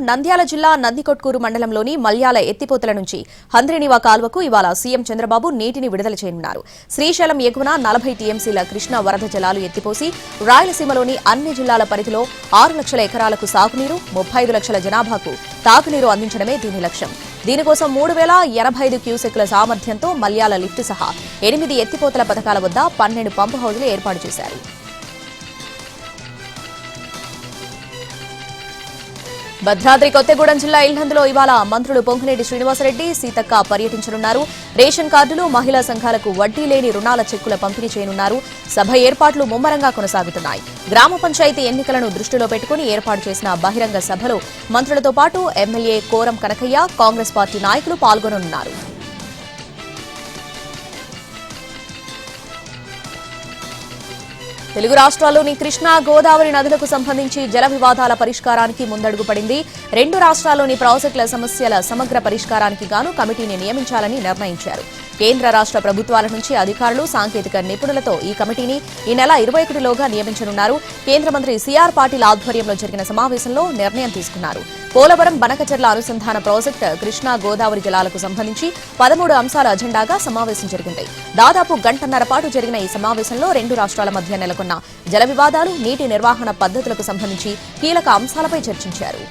నంద్యాల జిల్లా నందికొట్కూరు మండలంలోని మల్యాల ఎత్తిపోతల నుంచి హంద్రినివా కాల్వకు ఇవాళ సీఎం చంద్రబాబు నీటిని విడుదల చేయనున్నారు. శ్రీశైలం ఎగువన 40 టీఎంసీల కృష్ణా వరద జలాలు ఎత్తిపోసి రాయలసీమలోని అన్ని జిల్లాల పరిధిలో 6 లక్షల ఎకరాలకు సాగునీరు, 35 లక్షల జనాభాకు తాగునీరు అందించడమే దీని లక్ష్యం. దీనికోసం 3085 క్యూసెక్ల సామర్థ్యంతో మల్యాల లిఫ్ట్ సహా 8 ఎత్తిపోతల పథకాల వద్ద 12 పంపు హౌజులు ఏర్పాటు చేశారు. భద్రాద్రి కొత్తగూడెం జిల్లా ఇల్లందులో ఇవాళ మంత్రులు పొంగులేటి శ్రీనివాసరెడ్డి, సీతక్క పర్యటించనున్నారు. రేషన్ కార్డులు, మహిళా సంఘాలకు వడ్డీ లేని రుణాల చెక్కుల పంపిణీ చేయనున్నారు. సభ ఏర్పాట్లు ముమ్మరంగా కొనసాగుతున్నాయి. గ్రామ పంచాయతీ ఎన్నికలను దృష్టిలో పెట్టుకుని ఏర్పాటు చేసిన బహిరంగ సభలో మంత్రులతో పాటు ఎమ్మెల్యే కోరం కనకయ్య, కాంగ్రెస్ పార్టీ నాయకులు పాల్గొననున్నారు. తెలుగు రాష్ట్రాల్లోని కృష్ణా, గోదావరి నదులకు సంబంధించి జల వివాదాల పరిష్కారానికి ముందడుగు పడింది. 2 రాష్ట్రాల్లోని ప్రాజెక్టుల సమస్యల సమగ్ర పరిష్కారానికి గాను కమిటీని నియమించాలని నిర్ణయించారు. కేంద్ర రాష్ట్ర ప్రభుత్వాల నుంచి అధికారులు, సాంకేతిక నిపుణులతో ఈ కమిటీని ఈ నెల 21లోగా నియమించనున్నారు. కేంద్ర మంత్రి సిఆర్ పాటిల్ ఆధ్వర్యంలో జరిగిన సమావేశంలో నిర్ణయం తీసుకున్నారు. పోలవరం బనకచెర్ల అనుసంధాన ప్రాజెక్టు, కృష్ణా, గోదావరి జలాలకు సంబంధించి 13 అంశాల అజెండాగా సమావేశం జరిగింది. దాదాపు గంటన్నర పాటు జరిగిన ఈ సమావేశంలో 2 రాష్ట్రాల మధ్య నెలకొన్న జల వివాదాలు, నీటి నిర్వహణ పద్ధతులకు సంబంధించి కీలక అంశాలపై చర్చించారు.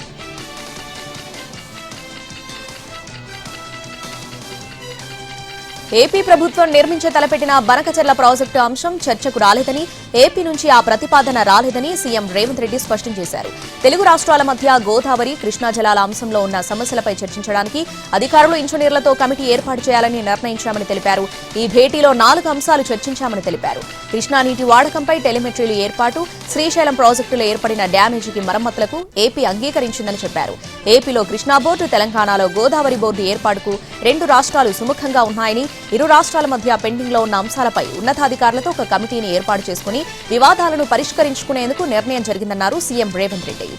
ఏపీ ప్రభుత్వం నిర్మించే తలపెట్టిన బనకచెర్ల ప్రాజెక్టు అంశం చర్చకు రాలేదని, ఏపీ నుంచి ఆ ప్రతిపాదన రాలేదని సీఎం రేవంత్ రెడ్డి స్పష్టం చేశారు. తెలుగు రాష్ట్రాల మధ్య గోదావరి, కృష్ణా జలాల అంశంలో ఉన్న సమస్యలపై చర్చించడానికి అధికారులు, ఇంజనీర్లతో కమిటీ ఏర్పాటు చేయాలని నిర్ణయించామని తెలిపారు. ఈ భేటీలో 4 అంశాలు చర్చించామని తెలిపారు. కృష్ణా నీటి వాడకంపై టెలిమెట్రీలు ఏర్పాటు, శ్రీశైలం ప్రాజెక్టులో ఏర్పడిన డ్యామేజీకి మరమ్మతులకు ఏపీ అంగీకరించిందని చెప్పారు. ఏపీలో కృష్ణా బోర్డు, తెలంగాణలో గోదావరి బోర్డు ఏర్పాటుకు 2 రాష్ట్రాలు సుముఖంగా ఉన్నాయని, ఇరు రాష్ట్రాల మధ్య పెండింగ్ లో ఉన్న అంశాలపై ఉన్నతాధికారులతో ఒక కమిటీని ఏర్పాటు చేసుకుని వివాదాలను పరిష్కరించుకునేందుకు నిర్ణయం జరిగిందన్నారు సీఎం రేవంత్ రెడ్డి.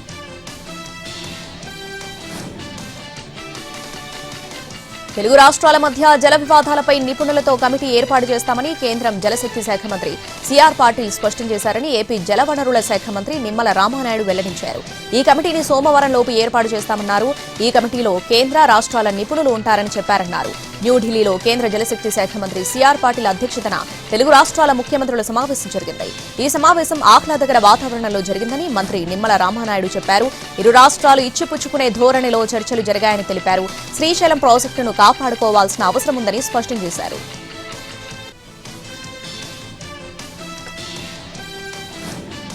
తెలుగు రాష్ట్రాల మధ్య జల వివాదాలపై నిపుణులతో కమిటీ ఏర్పాటు చేస్తామని కేంద్రం జలశక్తి శాఖ మంత్రి సిఆర్ పాటిల్ స్పష్టం చేశారని ఏపీ జలవనరుల శాఖ మంత్రి నిమ్మల రామానాయుడు వెల్లడించారు. ఈ కమిటీని సోమవారంలోపు ఏర్పాటు చేస్తామన్నారు. ఈ కమిటీలో కేంద్ర, రాష్ట్రాల నిపుణులు ఉంటారని చెప్పారన్నారు. న్యూఢిల్లీలో కేంద్ర జలశక్తి శాఖ మంత్రి సిఆర్ పాటిల్ అధ్యక్షతన తెలుగు రాష్ట్రాల ముఖ్యమంత్రుల సమావేశం జరిగింది. ఈ సమావేశం ఆహ్లాదకర వాతావరణంలో జరిగిందని మంత్రి నిమ్మల రామానాయుడు చెప్పారు. ఇరు రాష్ట్రాలు ఇచ్చిపుచ్చుకునే ధోరణిలో చర్చలు జరిగాయని తెలిపారు. శ్రీశైలం ప్రాజెక్టును కాపాడుకోవాల్సిన అవసరం ఉందని స్పష్టం చేశారు.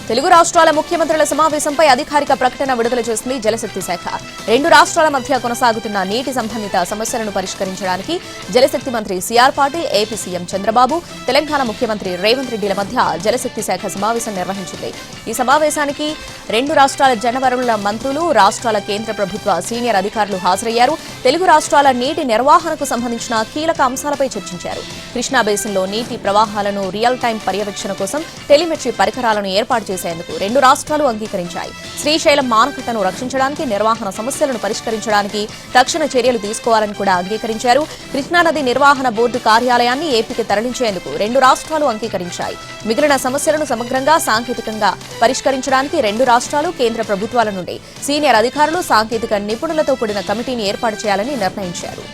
తెలుగు రాష్ట్రాల ముఖ్యమంత్రుల సమావేశంపై అధికారిక ప్రకటన విడుదల చేసింది జలశక్తి శాఖ. 2 రాష్ట్రాల మధ్య కొనసాగుతున్న నీటి సంబంధిత సమస్యలను పరిష్కరించడానికి జలశక్తి మంత్రి CR Patil, AP CM Chandrababu, Telangana ముఖ్యమంత్రి రేవంత్ రెడ్డిల మధ్య జలశక్తి శాఖ సమావేశం నిర్వహించింది. ఈ సమావేశానికి 2 రాష్ట్రాల జలవనరుల మంత్రులు, రాష్ట్రాల కేంద్ర ప్రభుత్వ సీనియర్ అధికారులు హాజరయ్యారు. తెలుగు రాష్ట్రాల నీటి నిర్వహణకు సంబంధించిన కీలక అంశాలపై చర్చించారు. కృష్ణా బేసిన్లో నీటి ప్రవాహాలను రియల్ టైం పర్యవేక్షణ కోసం టెలిమెట్రీ పరికరాలను ఏర్పాటు చేసేందుకు 2 రాష్ట్రాలు అంగీకరించాయి. శ్రీశైలం మానకట్టను రక్షించడానికి, నిర్వహణ సమస్యలను పరిష్కరించడానికి తక్షణ చర్యలు తీసుకోవాలని కూడా అంగీకరించారు. కృష్ణానది నిర్వహణ బోర్డు కార్యాలయాన్ని ఏపీకి తరలించేందుకు 2 రాష్ట్రాలు అంగీకరించాయి. మిగిలిన సమస్యలను సమగ్రంగా, సాంకేతికంగా పరిష్కరించడానికి 2 రాష్ట్రాలు, కేంద్ర ప్రభుత్వాల నుండి సీనియర్ అధికారులు, సాంకేతిక నిపుణులతో కూడిన కమిటీని ఏర్పాటు చేయాలని నిర్ణయించారు.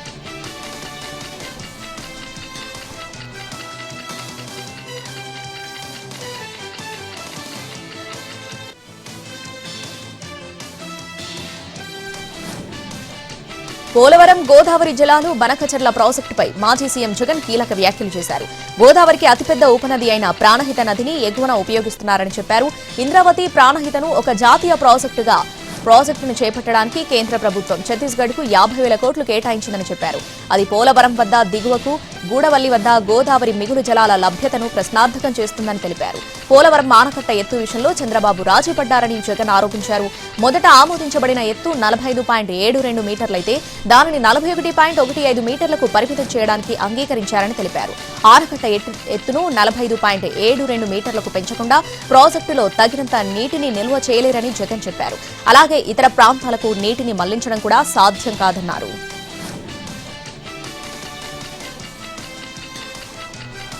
పోలవరం, గోదావరి జలాలు, బనకచెర్ల ప్రాజెక్టుపై మాజీ సీఎం జగన్ కీలక వ్యాఖ్యలు చేశారు. గోదావరికి అతిపెద్ద ఉపనది అయిన ప్రాణహిత నదిని ఎగువన ఉపయోగిస్తున్నారని చెప్పారు. ఇంద్రావతి, ప్రాణహితను ఒక జాతీయ ప్రాజెక్టును చేపట్టడానికి కేంద్ర ప్రభుత్వం ఛత్తీస్గఢ్కు 50,000 కోట్లు కేటాయించిందని చెప్పారు. అది పోలవరం వద్ద దిగువకు, గూడవల్లి వద్ద గోదావరి మిగులు జలాల లభ్యతను ప్రశ్నార్థకం చేస్తుందని తెలిపారు. పోలవరం మానకట్ట ఎత్తు విషయంలో చంద్రబాబు రాజీ పడ్డారని జగన్ ఆరోపించారు. మొదట ఆమోదించబడిన ఎత్తు 45.72 మీటర్లయితే దానిని 41.15 మీటర్లకు పరిమితం చేయడానికి అంగీకరించారని తెలిపారు. ఆనకట్ట ఎత్తును 45.72 మీటర్లకు పెంచకుండా ప్రాజెక్టులో తగినంత నీటిని నిల్వ చేయలేరని జగన్ చెప్పారు. అలాగే ఇతర ప్రాంతాలకు నీటిని మళ్లించడం కూడా సాధ్యం కాదన్నారు.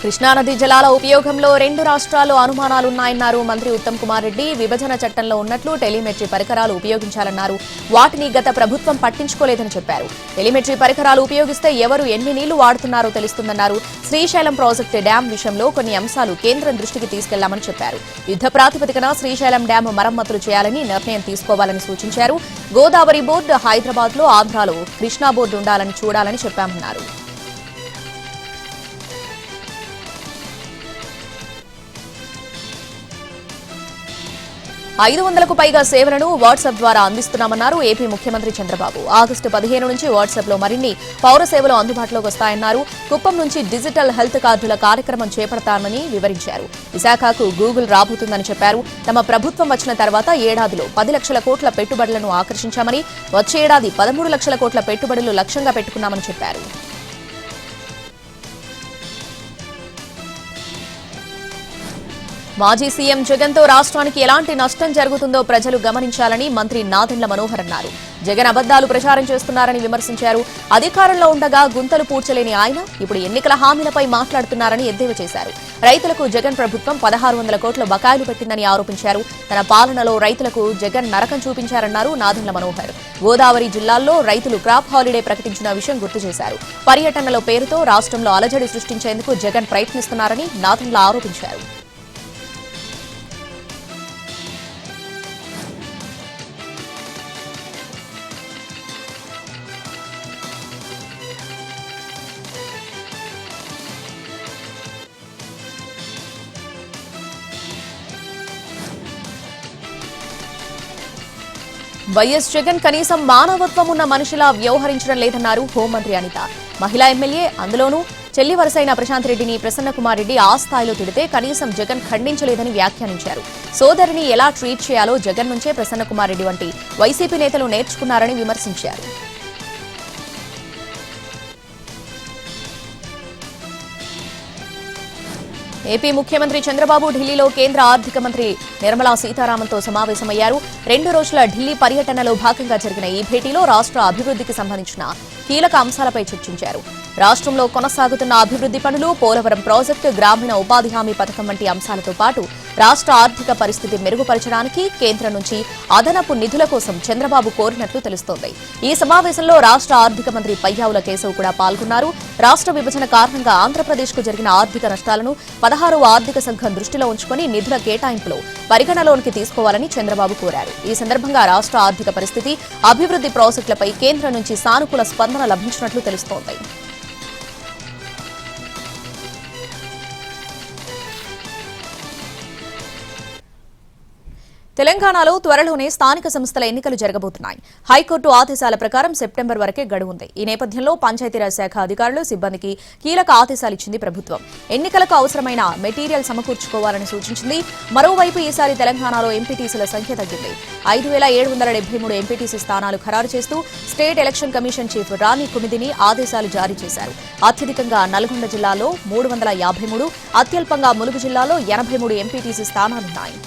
కృష్ణానది జలాల ఉపయోగంలో రెండు రాష్ట్రాల్లో అనుమానాలున్నాయన్నారు మంత్రి ఉత్తమ్ కుమార్ రెడ్డి. విభజన చట్టంలో ఉన్నట్లు టెలిమెట్రీ పరికరాలు ఉపయోగించాలన్నారు. వాటిని గత ప్రభుత్వం పట్టించుకోలేదని చెప్పారు. టెలిమెట్రీ పరికరాలు ఉపయోగిస్తే ఎవరు ఎన్ని నీళ్లు వాడుతున్నారో తెలుస్తుందన్నారు. శ్రీశైలం ప్రాజెక్టు డ్యాం విషయంలో కొన్ని అంశాలు కేంద్రం దృష్టికి తీసుకెళ్లామని చెప్పారు. యుద్ధ ప్రాతిపదికన శ్రీశైలం డ్యాం మరమ్మతులు చేయాలని నిర్ణయం తీసుకోవాలని సూచించారు. గోదావరి బోర్డు హైదరాబాద్ లో, ఆంధ్రాలో కృష్ణా బోర్డు ఉండాలని చూడాలని చెప్పామన్నారు. 500కు పైగా సేవలను వాట్సాప్ ద్వారా అందిస్తున్నామన్నారు ఏపీ ముఖ్యమంత్రి చంద్రబాబు. ఆగస్టు 15 నుంచి వాట్సాప్లో మరిన్ని పౌర సేవలు అందుబాటులోకి వస్తాయన్నారు. కుప్పం నుంచి డిజిటల్ హెల్త్ కార్డుల కార్యక్రమం చేపడతామని వివరించారు. విశాఖకు గూగుల్ రాబోతుందని చెప్పారు. తమ ప్రభుత్వం వచ్చిన తర్వాత ఏడాదిలో 10 లక్షల కోట్ల పెట్టుబడులను ఆకర్షించామని, వచ్చే ఏడాది 13 లక్షల కోట్ల పెట్టుబడులు లక్ష్యంగా పెట్టుకున్నామని చెప్పారు. మాజీ సీఎం జగన్ తో రాష్ట్రానికి ఎలాంటి నష్టం జరుగుతుందో ప్రజలు గమనించాలని మంత్రి నాదెండ్ల మనోహర్ అన్నారు. జగన్ అబద్దాలు ప్రచారం చేస్తున్నారని విమర్శించారు. అధికారంలో ఉండగా గుంతలు పూడ్చలేని ఆయన ఇప్పుడు ఎన్నికల హామీలపై మాట్లాడుతున్నారని ఎద్దేవా చేశారు. రైతులకు జగన్ ప్రభుత్వం 1600 కోట్ల బకాయిలు పెట్టిందని ఆరోపించారు. తన పాలనలో రైతులకు జగన్ నరకం చూపించారన్నారు నాదెండ్ల మనోహర్. గోదావరి జిల్లాల్లో రైతులు క్రాప్ హాలిడే ప్రకటించిన విషయం గుర్తు చేశారు. పర్యటనల పేరుతో రాష్ట్రంలో అలజడి సృష్టించేందుకు జగన్ ప్రయత్నిస్తున్నారని నాదెండ్ల ఆరోపించారు. వైఎస్ జగన్ కనీసం మానవత్వం ఉన్న మనిషిలా వ్యవహరించడం లేదన్నారు హోంమంత్రి అనిత. మహిళా ఎమ్మెల్యే, అందులోనూ చెల్లి వరసైన ప్రశాంత్ రెడ్డిని ప్రసన్నకుమార్ రెడ్డి ఆ స్థాయిలో తిడితే కనీసం జగన్ ఖండించలేదని వ్యాఖ్యానించారు. సోదరిని ఎలా ట్రీట్ చేయాలో జగన్ నుంచే ప్రసన్నకుమార్ రెడ్డి వంటి వైసీపీ నేతలు నేర్చుకున్నారని విమర్శించారు. ఏపీ ముఖ్యమంత్రి చంద్రబాబు ఢిల్లీలో కేంద్ర ఆర్థిక మంత్రి నిర్మలా సీతారామన్తో సమావేశమయ్యారు. 2 రోజుల ఢిల్లీ పర్యటనలో భాగంగా జరిగిన ఈ భేటీలో రాష్ట్ర అభివృద్ధికి సంబంధించిన కీలక అంశాలపై చర్చించారు. రాష్ట్రంలో కొనసాగుతున్న అభివృద్ధి పనులు, పోలవరం ప్రాజెక్టు, గ్రామీణ ఉపాధి హామీ పథకం వంటి అంశాలతో పాటు రాష్ట్ర ఆర్థిక పరిస్థితి మెరుగుపరచడానికి కేంద్రం నుంచి అదనపు నిధుల కోసం చంద్రబాబు కోరినట్లు తెలుస్తోంది. ఈ సమావేశంలో రాష్ట్ర ఆర్థిక మంత్రి పయ్యావుల కేశవ్ కూడా పాల్గొన్నారు. రాష్ట్ర విభజన కారణంగా ఆంధ్రప్రదేశ్కు జరిగిన ఆర్థిక నష్టాలను 16వ ఆర్థిక సంఘం దృష్టిలో ఉంచుకుని నిధుల కేటాయింపులో పరిగణలోనికి తీసుకోవాలని చంద్రబాబు కోరారు. ఈ సందర్భంగా రాష్ట్ర ఆర్థిక పరిస్థితి, అభివృద్ధి ప్రాజెక్టులపై కేంద్రం నుంచి సానుకూల స్పందన లభించినట్లు తెలుస్తోంది. తెలంగాణలో త్వరలోనే స్థానిక సంస్థల ఎన్నికలు జరగబోతున్నాయి. హైకోర్టు ఆదేశాల ప్రకారం సెప్టెంబర్ వరకే గడువు ఉంది. ఈ నేపథ్యంలో పంచాయతీరాజ్ శాఖ అధికారులు, సిబ్బందికి కీలక ఆదేశాలిచ్చింది ప్రభుత్వం. ఎన్నికలకు అవసరమైన మెటీరియల్ సమకూర్చుకోవాలని సూచించింది. మరోవైపు ఈసారి తెలంగాణలో ఎంపీటీసీల సంఖ్య తగ్గింది. 5773 ఎంపీటీసీ స్థానాలు ఖరారు చేస్తూ స్టేట్ ఎలక్షన్ కమిషన్ చీఫ్ రాణి కుమిదిని ఆదేశాలు జారీ చేశారు. అత్యధికంగా నల్గొండ జిల్లాలో 353, అత్యల్పంగా ములుగు జిల్లాలో 83 ఎంపీటీసీ స్థానాలున్నాయి.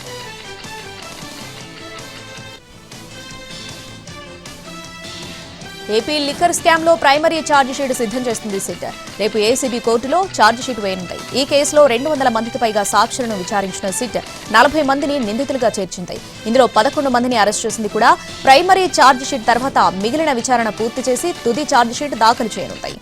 ఏపీ లిక్కర్ స్కామ్ లో ప్రైమరీ ఛార్జిషీట్ సిద్ధం చేస్తుంది సిట్. రేపు ఏసీబీ కోర్టులో ఛార్జిషీట్ వేయనుంది. ఈ కేసులో 200 మందికి పైగా సాక్షులను విచారించిన సిట్ 40 మందిని నిందితులుగా చేర్చింది. ఇందులో 11 మందిని అరెస్ట్ చేసింది కూడా. ప్రైమరీ ఛార్జిషీట్ తర్వాత మిగిలిన విచారణ పూర్తి చేసి తుది ఛార్జిషీట్ దాఖలు చేయనుంది.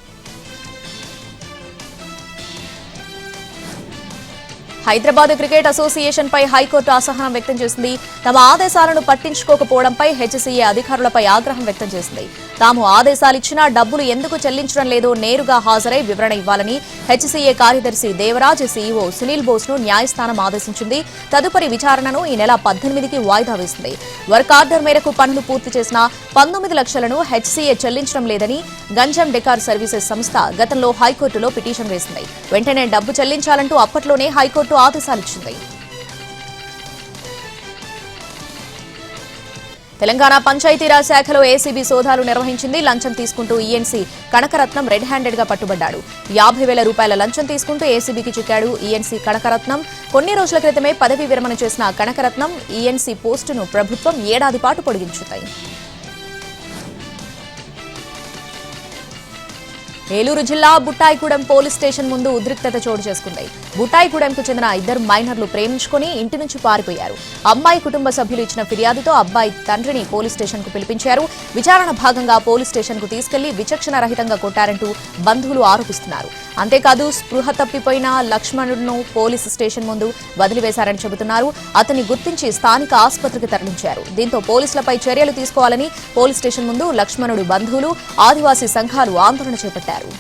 హైదరాబాద్ క్రికెట్ అసోసియేషన్ పై హైకోర్టు అసహనం వ్యక్తం చేసింది. తమ ఆదేశాలను పట్టించుకోకపోవడంపై హెచ్సీఏ అధికారులపై ఆగ్రహం వ్యక్తం చేసింది. తాము ఆదేశాలిచ్చినా డబ్బులు ఎందుకు చెల్లించడం లేదో నేరుగా హాజరై వివరణ ఇవ్వాలని హెచ్సీఏ కార్యదర్శి దేవరాజ్, సీఈఓ సునీల్ బోస్ను న్యాయస్థానం ఆదేశించింది. తదుపరి విచారణను ఈ నెల 18కి వాయిదా వేసింది. వర్క్ ఆర్డర్ మేరకు పనులు పూర్తి చేసిన 19 లక్షలను హెచ్సీఏ చెల్లించడం లేదని గంజం డెకార్ సర్వీసెస్ సంస్థ గతంలో హైకోర్టులో పిటిషన్ వేసింది. వెంటనే డబ్బు చెల్లించాలంటూ అప్పట్లోనే హైకోర్టు ఆదేశాలిచ్చింది. తెలంగాణ పంచాయతీరాజ్ శాఖలో ఏసీబీ సోదాలు నిర్వహించింది. లంచం తీసుకుంటూ ఈఎన్సీ కనకరత్నం రెడ్ హ్యాండెడ్ గా పట్టుబడ్డాడు. 50,000 రూపాయల లంచం తీసుకుంటూ ఏసీబీకి చిక్కాడు ఈఎన్సీ కనకరత్నం. కొన్ని రోజుల క్రితమే పదవీ విరమణ చేసిన కనకరత్నం ఈఎన్సీ పోస్టును ప్రభుత్వం ఏడాది పాటు పొడిగించింది. ఏలూరు జిల్లా బుట్టాయిగూడెం పోలీస్ స్టేషన్ ముందు ఉద్రిక్తత చోటు చేసుకుంది. బుట్టాయిగూడెంకు చెందిన ఇద్దరు మైనర్లు ప్రేమించుకుని ఇంటి నుంచి పారిపోయారు. అమ్మాయి కుటుంబ సభ్యులు ఇచ్చిన ఫిర్యాదుతో అబ్బాయి తండ్రిని పోలీస్ స్టేషన్ కు పిలిపించారు. విచారణ భాగంగా పోలీస్ స్టేషన్ కు తీసుకెళ్లి విచక్షణ రహితంగా కొట్టారంటూ బంధువులు ఆరోపిస్తున్నారు. అంతేకాదు స్పృహ తప్పిపోయిన లక్ష్మణుడును పోలీసు స్టేషన్ ముందు వదిలివేశారని చెబుతున్నారు. అతన్ని గుర్తించి స్థానిక ఆసుపత్రికి తరలించారు. దీంతో పోలీసులపై చర్యలు తీసుకోవాలని పోలీస్ స్టేషన్ ముందు లక్ష్మణుడు బంధువులు, ఆదివాసీ సంఘాలు ఆందోళన చేపట్టారు.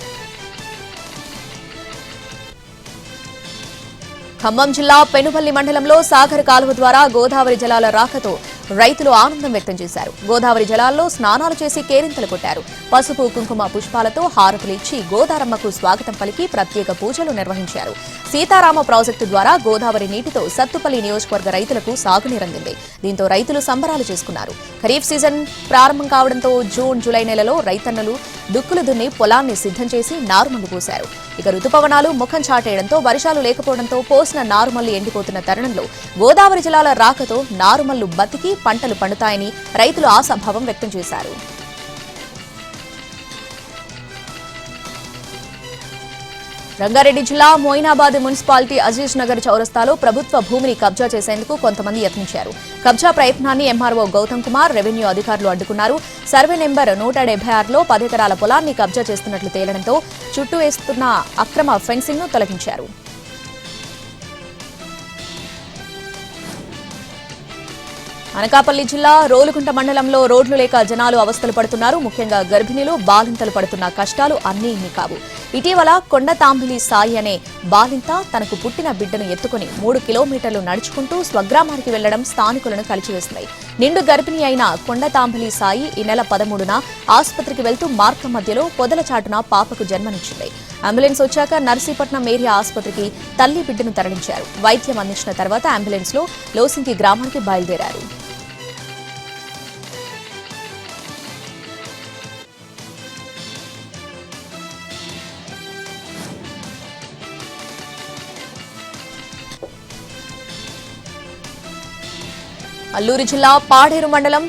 ఖమ్మం జిల్లా పెనుపల్లి మండలంలో సాగర్ కాలువ ద్వారా గోదావరి జలాల రాకతో రైతులు ఆనందం వ్యక్తం చేశారు. గోదావరి జలాల్లో స్నానాలు చేసి కేరింతలు కొట్టారు. పసుపు, కుంకుమ, పుష్పాలతో హారతులు ఇచ్చి గోదారమ్మకు స్వాగతం పలికి ప్రత్యేక పూజలు నిర్వహించారు. సీతారామ ప్రాజెక్టు ద్వారా గోదావరి నీటితో సత్తుపల్లి నియోజకవర్గ రైతులకు సాగునీరందింది. దీంతో రైతులు సంబరాలు చేసుకున్నారు. ఖరీఫ్ సీజన్ ప్రారంభం కావడంతో జూన్, జూలై నెలలో రైతన్నలు దుక్కులు దున్ని పొలాన్ని సిద్ధం చేసి నారుమల్లు పోశారు. ఇక రుతుపవనాలు ముఖం చాటేయడంతో వర్షాలు లేకపోవడంతో పోసిన నారుమల్లు ఎండిపోతున్న తరుణంలో గోదావరి జలాల రాకతో నారుమల్లు బతికి పంటలు పండుతాయని రైతులు ఆశాభావం వ్యక్తం చేశారు. రంగారెడ్డి జిల్లా మోయినాబాద్ మున్సిపాలిటీ అజీజ్ నగర్ చౌరస్తాలో ప్రభుత్వ భూమిని కబ్జా చేసేందుకు కొంతమంది యత్నించారు. కబ్జా ప్రయత్నాన్ని ఎంఆర్ఓ గౌతమ్ కుమార్, రెవెన్యూ అధికారులు అడ్డుకున్నారు. సర్వే నెంబర్ 176లో 10 ఎకరాల పొలాన్ని కబ్జా చేస్తున్నట్లు తేలడంతో చుట్టూ వేస్తున్న అక్రమ ఫెన్సింగ్ ను తొలగించారు. అనకాపల్లి జిల్లా రోలుగుంట మండలంలో రోడ్లు లేక జనాలు అవస్థలు పడుతున్నారు. ముఖ్యంగా గర్భిణీలు, బాలింతలు పడుతున్న కష్టాలు అన్నీ ఇన్ని కావు. ఇటీవల కొండతాంబిలి సాయి అనే బాలింత తనకు పుట్టిన బిడ్డను ఎత్తుకుని 3 కిలోమీటర్లు నడుచుకుంటూ స్వగ్రామానికి వెళ్లడం స్థానికులను కలిచివేసింది. నిండు గర్భిణి అయిన కొండతాంబిలి సాయి ఈ నెల 13న ఆసుపత్రికి వెళ్తూ మార్గం మధ్యలో పొదల చాటున పాపకు జన్మనిచ్చింది. అంబులెన్స్ వచ్చాక నర్సీపట్నం ఏరియా ఆసుపత్రికి తల్లి బిడ్డను తరలించారు. వైద్యం అందించిన తర్వాత అంబులెన్స్ లో లోసింగి గ్రామానికి బయలుదేరారు. అల్లూరు జిల్లా పాడేరు మండలం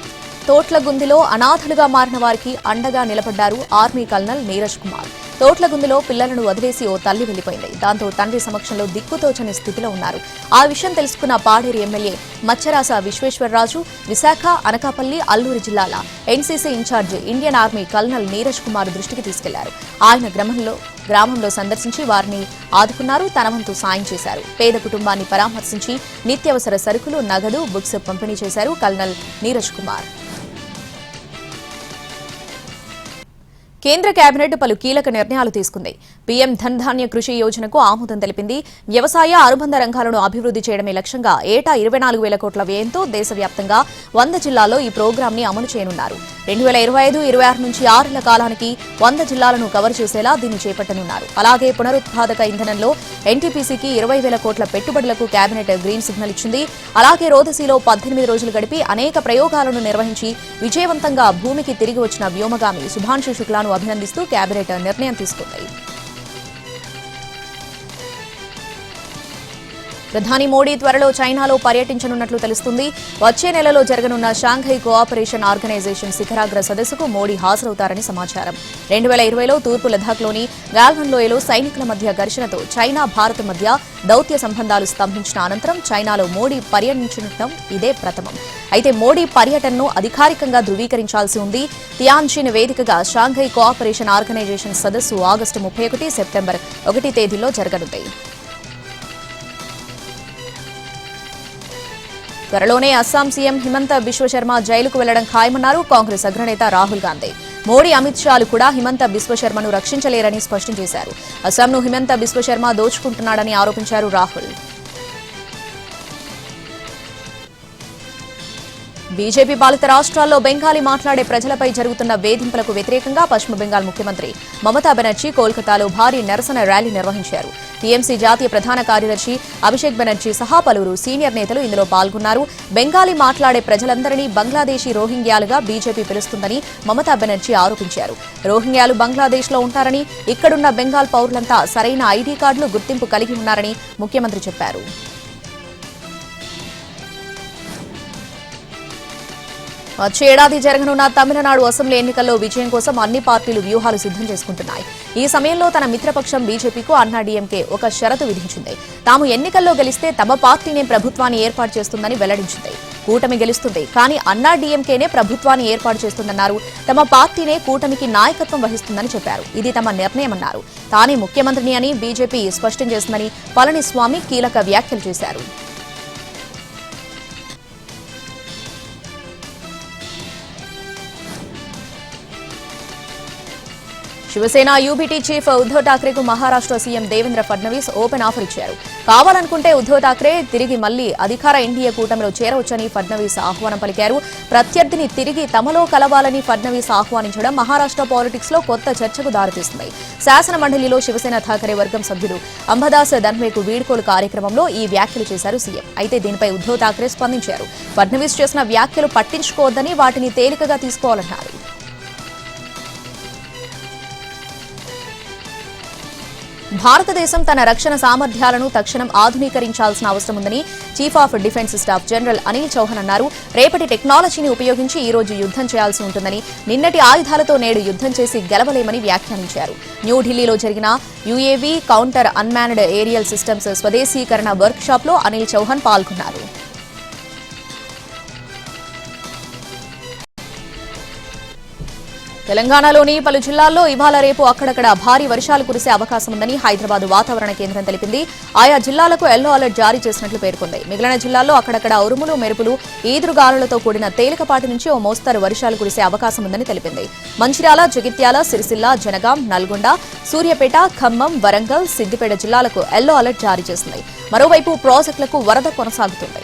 తోట్లగుందిలో అనాథలుగా మారిన వారికి అండగా నిలబడ్డారు ఆర్మీ కల్నల్ నీరజ్ కుమార్. తోట్లగుందిలో పిల్లలను వదిలేసి ఓ తల్లి వెళ్లిపోయింది. దాంతో తండ్రి సమక్షంలో దిక్కుతోచని స్థితిలో ఉన్నారు. ఆ విషయం తెలుసుకున్న పాడేరు ఎమ్మెల్యే మచ్చరాస విశ్వేశ్వరరాజు విశాఖ, అనకాపల్లి, అల్లూరు జిల్లాల NCC incharge Indian army colonel Neeraj Kumar దృష్టికి తీసుకెళ్లారు. ఆయన గ్రామంలో సందర్శించి వారిని ఆదుకున్నారు. తన వంతు సాయం చేశారు. పేద కుటుంబాన్ని పరామర్శించి నిత్యావసర సరుకులు, నగదు, బుక్స్ పంపిణీ చేశారు కల్నల్ నీరజ్ కుమార్. కేంద్ర కేబినెట్ పలు కీలక నిర్ణయాలు తీసుకుంది. పీఎం ధన్ ధాన్య కృషి యోజనకు ఆమోదం తెలిపింది. వ్యవసాయ, అనుబంధ రంగాలను అభివృద్ధి చేయడమే లక్ష్యంగా ఏటా 24,000 కోట్ల వ్యయంతో దేశవ్యాప్తంగా 100 జిల్లాల్లో ఈ ప్రోగ్రాం ని అమలు చేయనున్నారు. 2025-26 నుంచి 6 ఏళ్ల కాలానికి 100 జిల్లాలను కవర్ చేసేలా దీన్ని చేపట్టనున్నారు. అలాగే పునరుత్పాదక ఇంధనంలో ఎన్టీపీసీకి 20,000 కోట్ల పెట్టుబడులకు కేబినెట్ గ్రీన్ సిగ్నల్ ఇచ్చింది. అలాగే రోదసీలో 18 రోజులు గడిపి అనేక ప్రయోగాలను నిర్వహించి విజయవంతంగా భూమికి తిరిగి వచ్చిన వ్యోమగామి శుభాంశు శుక్లాను అభినందిస్తూ కేబినెట్ నిర్ణయం తీసుకుంది. ప్రధాని మోడీ త్వరలో చైనాలో పర్యటించనున్నట్లు తెలుస్తుంది. వచ్చే నెలలో జరగనున్న షాంఘై కోఆపరేషన్ ఆర్గనైజేషన్ శిఖరాగ్ర సదస్సుకు మోడీ హాజరవుతారని సమాచారం. 2020లో తూర్పు లద్దాఖ్లోని గాల్వన్ లోయలో సైనికుల మధ్య ఘర్షణతో చైనా, భారత్ మధ్య దౌత్య సంబంధాలు స్తంభించిన అనంతరం చైనాలో మోడీ పర్యటించడం ఇదే ప్రథమం. అయితే మోడీ పర్యటనను అధికారికంగా ధృవీకరించాల్సి ఉంది. తియాన్జిన్ వేదికగా షాంఘై కోఆపరేషన్ ఆర్గనైజేషన్ సదస్సు ఆగస్టు 31, సెప్టెంబర్ 1 తేదీల్లో జరగనుంది. త్వరలోనే అస్సాం సీఎం హిమంత బిశ్వశర్మ జైలుకు వెళ్లడం ఖాయమన్నారు కాంగ్రెస్ అగ్రనేత రాహుల్ గాంధీ. మోడీ, అమిత్ షాలు కూడా హిమంత బిశ్వశర్మను రక్షించలేరని స్పష్టం చేశారు. అస్సాంను హిమంత బిశ్వశర్మ దోచుకుంటున్నాడని ఆరోపించారు రాహుల్. బీజేపీ పాలిత రాష్ట్రాల్లో బెంగాలీ మాట్లాడే ప్రజలపై జరుగుతున్న వేధింపులకు వ్యతిరేకంగా పశ్చిమ బెంగాల్ ముఖ్యమంత్రి మమతా బెనర్జీ కోల్కతాలో భారీ నిరసన ర్యాలీ నిర్వహించారు. టీఎంసీ జాతీయ ప్రధాన కార్యదర్శి అభిషేక్ బెనర్జీ సహా పలువురు సీనియర్ నేతలు ఇందులో పాల్గొన్నారు. బెంగాలీ మాట్లాడే ప్రజలందరినీ బంగ్లాదేశీ రోహింగ్యాలుగా బీజేపీ పిలుస్తుందని మమతా బెనర్జీ ఆరోపించారు. రోహింగ్యాలు బంగ్లాదేశ్లో ఉంటారని, ఇక్కడున్న బెంగాల్ పౌరులంతా సరైన ఐడీ కార్డులు, గుర్తింపు కలిగి ఉన్నారని ముఖ్యమంత్రి చెప్పారు. వచ్చే ఏడాది జరగనున్న తమిళనాడు అసెంబ్లీ ఎన్నికల్లో విజయం కోసం అన్ని పార్టీలు వ్యూహాలు సిద్ధం చేసుకుంటున్నాయి. ఈ సమయంలో తన మిత్రపక్షం బీజేపీకు అన్నాడీఎంకే ఒక షరతు విధించింది. తాము ఎన్నికల్లో గెలిస్తే తమ పార్టీనే ప్రభుత్వాన్ని ఏర్పాటు చేస్తుందని వెల్లడించింది. కూటమి గెలుస్తుంది, కానీ అన్నాడీఎంకేనే ప్రభుత్వాన్ని ఏర్పాటు చేస్తుందన్నారు. తమ పార్టీనే కూటమికి నాయకత్వం వహిస్తుందని చెప్పారు. ఇది తమ నిర్ణయమన్నారు. తానే ముఖ్యమంత్రిని అని బీజేపీ స్పష్టం చేసిందని పళనిస్వామి కీలక వ్యాఖ్యలు చేశారు. శివసేన యూబీటీ చీఫ్ ఉద్దవ్ ఠాక్రేకు Maharashtra CM Devendra Fadnavis open offer ఇచ్చారు. కావాలనుకుంటే ఉద్దవ్ ఠాక్రే తిరిగి మళ్లీ అధికార ఎన్డీఏ కూటమిలో చేరవచ్చని ఫడ్నవీస్ ఆహ్వానం పలికారు. ప్రత్యర్థిని తిరిగి తమలో కలవాలని ఫడ్నవీస్ ఆహ్వానించడం మహారాష్ట్ర పాలిటిక్స్ లో కొత్త చర్చకు దారితీస్తుంది. శాసన మండలిలో శివసేన ఠాకరే వర్గం సభ్యుడు అంబదాస్ దన్వేకు వీడ్కోలు కార్యక్రమంలో ఈ వ్యాఖ్యలు చేశారు సీఎం. అయితే దీనిపై ఉద్దవ్ ఠాక్రే స్పందించారు. ఫడ్నవీస్ చేసిన వ్యాఖ్యలు పట్టించుకోవద్దని, వాటిని తేలికగా తీసుకోవాలన్నారు. భారతదేశం తన రక్షణ సామర్థ్యాలను తక్షణం ఆధునీకరించాల్సిన అవసరం ఉందని chief of defence staff general Anil Chauhan అన్నారు. రేపటి టెక్నాలజీని ఉపయోగించి ఈ రోజు యుద్ధం చేయాల్సి ఉంటుందని, నిన్నటి ఆయుధాలతో నేడు యుద్ధం చేసి గెలవలేమని వ్యాఖ్యానించారు. న్యూఢిల్లీలో జరిగిన UAV counter unmanned aerial systems స్వదేశీకరణ వర్క్ షాప్ లో అనిల్ చౌహాన్ పాల్గొన్నారు. తెలంగాణలోని పలు జిల్లాల్లో ఇవాళ రేపు అక్కడక్కడ భారీ వర్షాలు కురిసే అవకాశం ఉందని హైదరాబాద్ వాతావరణ కేంద్రం తెలిపింది. ఆయా జిల్లాలకు ఎల్లో అలర్ట్ జారీ చేసినట్లు పేర్కొంది. మిగిలిన జిల్లాల్లో అక్కడక్కడ ఉరుములు, మెరుపులు, ఈదురుగాలులతో కూడిన తేలికపాటి నుంచి ఓ మోస్తరు వర్షాలు కురిసే అవకాశం ఉందని తెలిపింది. మంచిర్యాల, జగిత్యాల, సిరిసిల్ల, జనగాం, నల్గొండ, సూర్యాపేట, ఖమ్మం, వరంగల్, సిద్దిపేట జిల్లాలకు ఎల్లో అలర్ట్ జారీ చేసింది. మరోవైపు ప్రాజెక్టులకు వరద కొనసాగుతుంది.